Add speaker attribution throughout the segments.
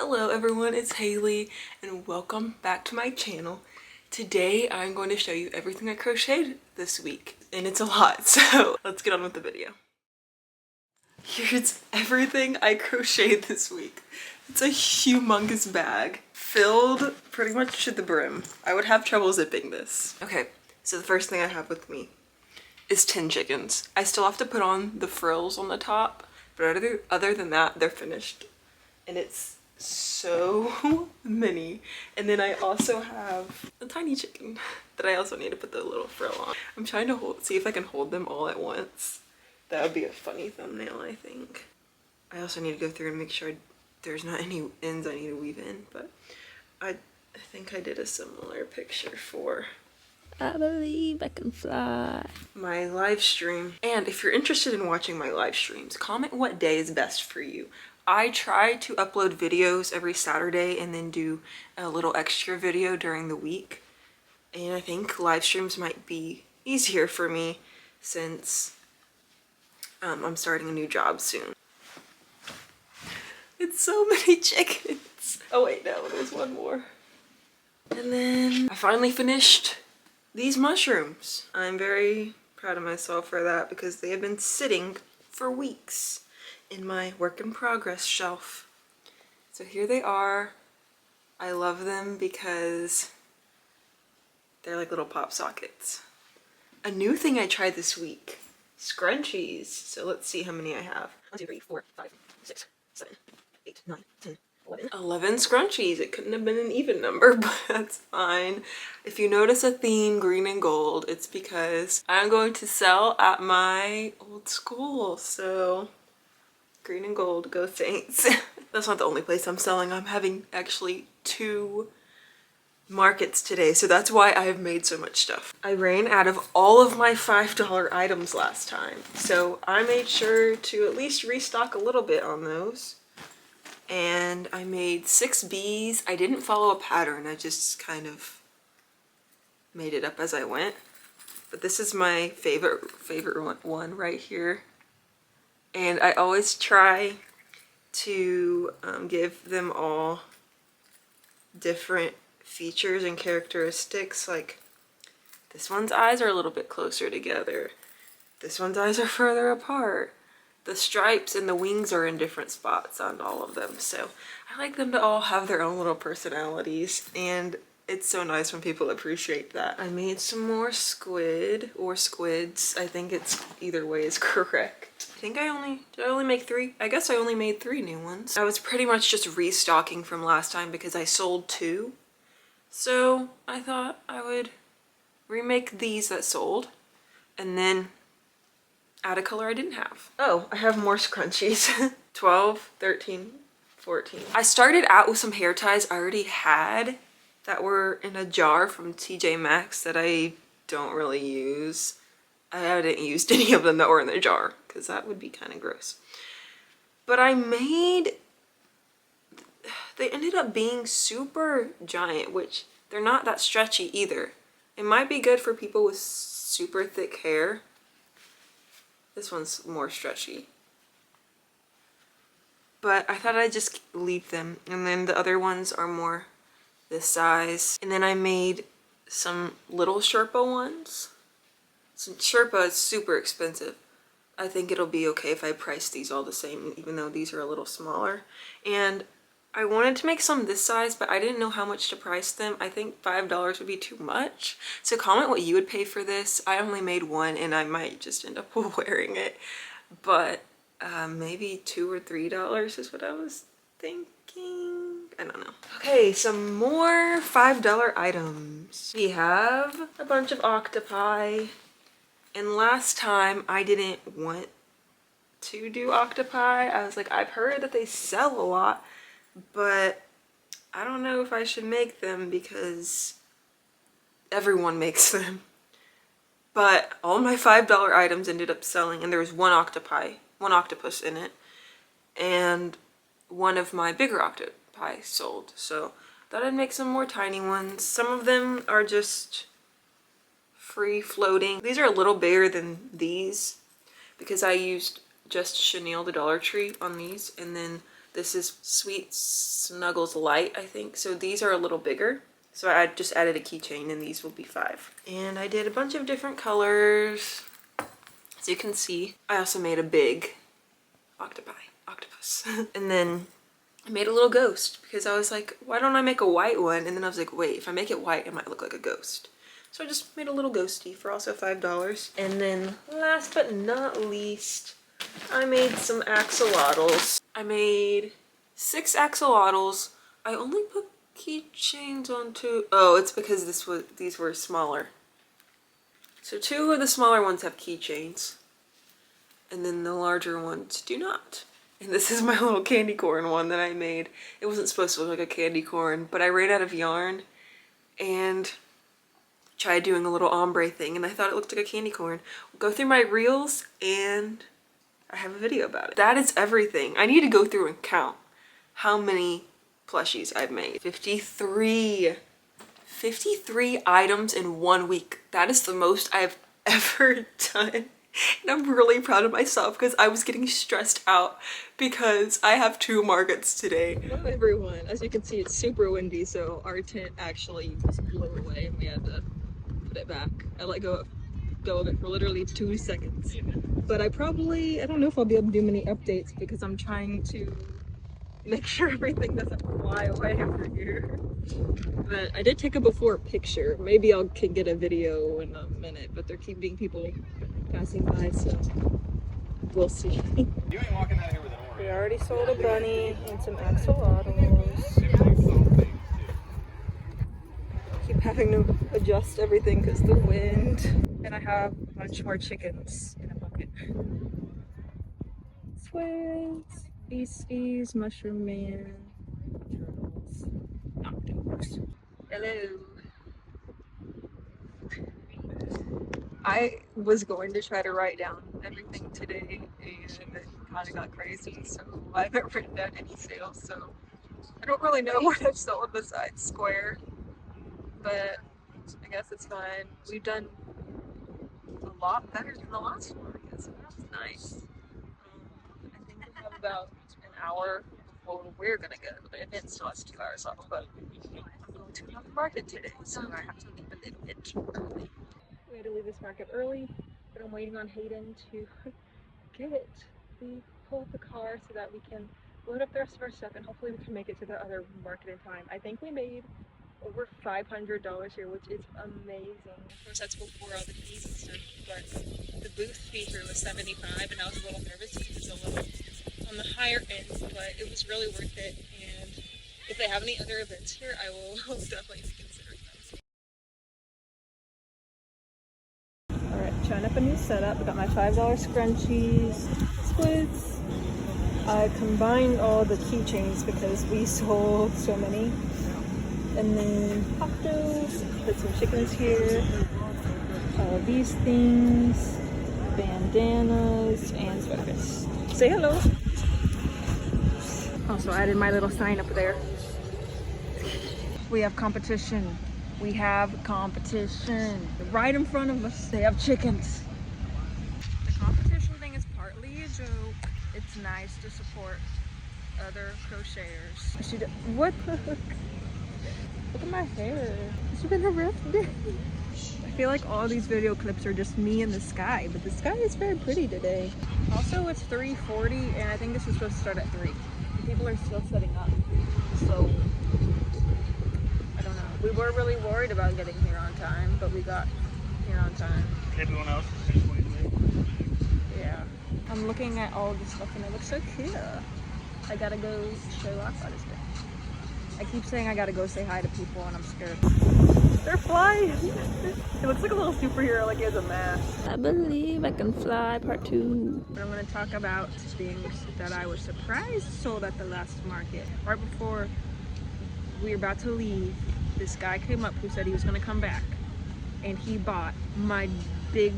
Speaker 1: Hello everyone, it's Haley and welcome back to my channel. Today I'm going to show you everything I crocheted this week, and it's a lot, so let's get on with the video. Here's everything I crocheted this week. It's a humongous bag filled pretty much to the brim. I would have trouble zipping this. Okay, so the first thing I have with me is 10 chickens. I still have to put on the frills on the top, but other than that, they're finished. And it's so many. And then I also have a tiny chicken that I also need to put the little frill on. I'm trying to see if I can hold them all at once. That would be a funny thumbnail, I think. I also need to go through and make sure there's not any ends I need to weave in, but I think I did a similar picture for I believe I can fly. My live stream. And if you're interested in watching my live streams, comment what day is best for you. I try to upload videos every Saturday and then do a little extra video during the week. And I think live streams might be easier for me since I'm starting a new job soon. It's so many chickens. Oh wait, no, there's one more. And then I finally finished these mushrooms. I'm very proud of myself for that because they have been sitting for weeks in my work in progress shelf. So here they are. I love them because they're like little pop sockets. A new thing I tried this week, scrunchies. So let's see how many I have. 1, 2, 3, 4, 5, 6, 7, 8, 9, 10, 11. 11 scrunchies. It couldn't have been an even number, but that's fine. If you notice a theme, green and gold, it's because I'm going to sell at my old school. So green and gold, go Saints. That's not the only place I'm selling. I'm having actually 2 markets today, so that's why I have made so much stuff. I ran out of all of my $5 items last time, so I made sure to at least restock a little bit on those. And I made 6 bees. I didn't follow a pattern, I just kind of made it up as I went. But this is my favorite one right here. And I always try to give them all different features and characteristics. Like this one's eyes are a little bit closer together. This one's eyes are further apart. The stripes and the wings are in different spots on all of them. So I like them to all have their own little personalities, and it's so nice when people appreciate that. I made some more squid or squids. I think it's either way is correct. I think did I only make 3? I guess I only made 3 new ones. I was pretty much just restocking from last time because I sold 2. So I thought I would remake these that sold and then add a color I didn't have. Oh, I have more scrunchies. 12, 13, 14. I started out with some hair ties I already had that were in a jar from TJ Maxx that I don't really use. I haven't used any of them that were in the jar because that would be kind of gross. But I made, they ended up being super giant, which they're not that stretchy either. It might be good for people with super thick hair. This one's more stretchy. But I thought I'd just leave them. And then the other ones are more this size. And then I made some little Sherpa ones. Since Sherpa is super expensive, I think it'll be okay if I price these all the same, even though these are a little smaller. And I wanted to make some this size, but I didn't know how much to price them. I think $5 would be too much. So comment what you would pay for this. I only made 1 and I might just end up wearing it. But maybe $2 or $3 is what I was thinking. I don't know. Okay, some more $5 items. We have a bunch of octopi. And last time I didn't want to do octopi. I was like, I've heard that they sell a lot, but I don't know if I should make them because everyone makes them. But all my $5 items ended up selling, and there was one octopus in it, and one of my bigger octopi sold. So I thought I'd make some more tiny ones. Some of them are just free floating. These are a little bigger than these because I used just chenille the Dollar Tree on these, and then This is Sweet Snuggles Light, I think. So these are a little bigger. So I just added a keychain and these will be 5. And I did a bunch of different colors. As you can see, I also made a big octopus. And then I made a little ghost because I was like, why don't I make a white one? And then I was like, wait, if I make it white, it might look like a ghost. So I just made a little ghosty for also $5. And then last but not least, I made some axolotls. I made 6 axolotls. I only put keychains on 2. Oh, it's because these were smaller. So 2 of the smaller ones have keychains. And then the larger ones do not. And this is my little candy corn one that I made. It wasn't supposed to look like a candy corn, but I ran out of yarn and tried doing a little ombre thing and I thought it looked like a candy corn. Go through my reels and I have a video about it. That is everything. I need to go through and count how many plushies I've made. 53 items in 1 week. That is the most I've ever done. And I'm really proud of myself because I was getting stressed out because I have 2 markets today. Hello everyone. As you can see, it's super windy, so our tent actually just blew away and we had to put it back. I let go of it for literally 2 seconds. But I don't know if I'll be able to do many updates because I'm trying to make sure everything doesn't fly away over here. But I did take a before picture. Maybe I can get a video in a minute, but there keep being people passing by, so we'll see. You ain't walking out of here with an orange. We already sold a bunny and some axolotls. Keep having to adjust everything because the wind. And I have a bunch more chickens in a bucket. Squids, beasties, mushroom man, turtles, octopus. Hello. I was going to try to write down everything today and it kind of got crazy, so I haven't written down any sales, so I don't really know what I've sold besides Square, but I guess it's fine. We've done a lot better than the last market, so that's nice. I think we have about an hour before we're gonna go. The event still has 2 hours off, but I'm going to another market today, so I have to leave a little bit early. We had to leave this market early, but I'm waiting on Hayden to get the car so that we can load up the rest of our stuff and hopefully we can make it to the other market in time. I think we made over $500 here, which is amazing. Of course, that's before all the fees and stuff, but the booth fee here was $75 and I was a little nervous because it was a little on the higher end, but it was really worth it. And if they have any other events here, I will definitely be considering them. Alright, trying up a new setup. I got my $5 scrunchies, squids. I combined all the keychains because we sold so many. And then octos, put some chickens here. These things, bandanas, and sweaters. Say hello. Also added my little sign up there. We have competition. We have competition. Right in front of us, they have chickens. The competition thing is partly a joke. It's nice to support other crocheters. What the heck? Look at my hair. It's been a rough day. I feel like all these video clips are just me in the sky, but the sky is very pretty today. Also, it's 3:40 and I think this is supposed to start at 3. People are still setting up, so I don't know. We were really worried about getting here on time, but we got here on time. Everyone else is 20 minutes. Yeah. I'm looking at all this stuff and it looks so cute. I gotta go show off all this stuff. I keep saying I gotta go say hi to people and I'm scared. They're flying! It looks like a little superhero, like he has a mask. I believe I can fly, part 2. But I'm gonna talk about things that I was surprised sold at the last market. Right before we were about to leave, this guy came up who said he was gonna come back. And he bought my big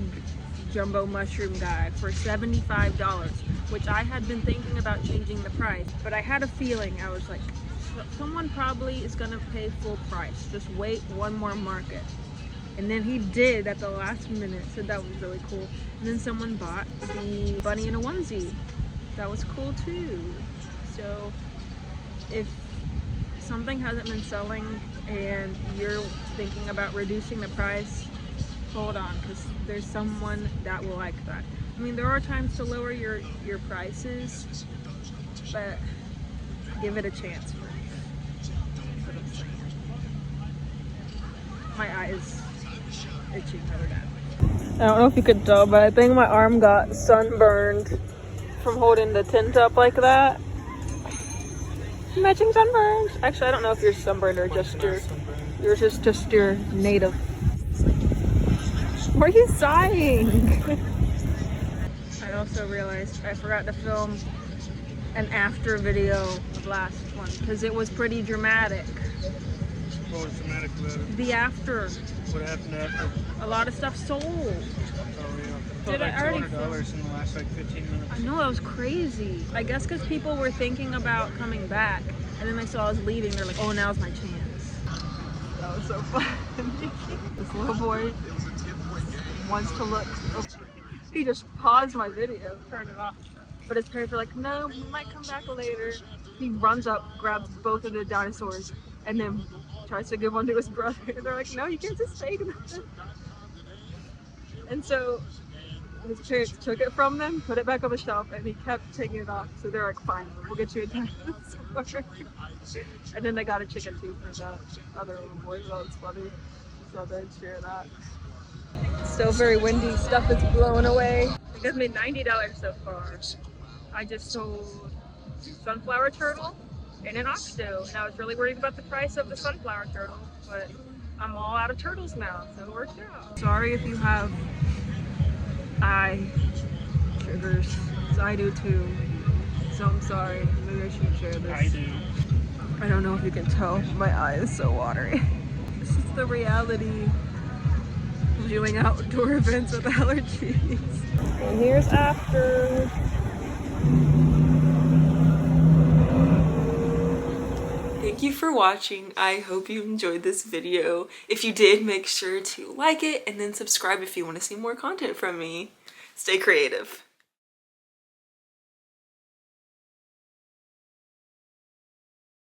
Speaker 1: jumbo mushroom guy for $75, which I had been thinking about changing the price. But I had a feeling, I was like, someone probably is gonna pay full price. Just wait one more market. And then he did at the last minute, so that was really cool. And then someone bought the bunny in a onesie. That was cool too. So if something hasn't been selling and you're thinking about reducing the price, hold on, because there's someone that will like that. I mean, there are times to lower your prices, but give it a chance first. That's what I'm saying. My eye is itching really bad. I don't know if you could tell, but I think my arm got sunburned from holding the tint up like that. Matching sunburns. Actually, I don't know if you're sunburned or just yours is just your native. Why are you sighing? I also realized I forgot to film an after video of last one because it was pretty dramatic.
Speaker 2: What was dramatic about it?
Speaker 1: The after.
Speaker 2: What happened after?
Speaker 1: A lot of stuff sold.
Speaker 2: Oh yeah.
Speaker 1: Did I already
Speaker 2: $200 in the last like 15 minutes.
Speaker 1: I know, that was crazy. I guess because people were thinking about coming back, and then they saw us leaving, they're like, oh, now's my chance. That was so fun. This little boy wants to look. Oh, he just paused my video, turned it off. But his parents were like, no, we might come back later. He runs up, grabs both of the dinosaurs, and then tries to give one to his brother. And they're like, no, you can't just take them. And so his parents took it from them, put it back on the shelf, and he kept taking it off. So they're like, fine, we'll get you a dinosaur. And then they got a chicken too for the other little boy. That was funny. So they'd share that. It's still very windy. Stuff is blowing away. It got me $90 so far. I just sold sunflower turtle and an oxtail, and I was really worried about the price of the sunflower turtle, but I'm all out of turtles now, so it worked out. Sorry if you have eye triggers, because I do too. So I'm sorry. Maybe I shouldn't share this.
Speaker 2: I do.
Speaker 1: I don't know if you can tell, my eye is so watery. This is the reality of doing outdoor events with allergies. And here's after. Thank you for watching. I hope you enjoyed this video. If you did, make sure to like it and then subscribe if you want to see more content from me. Stay creative.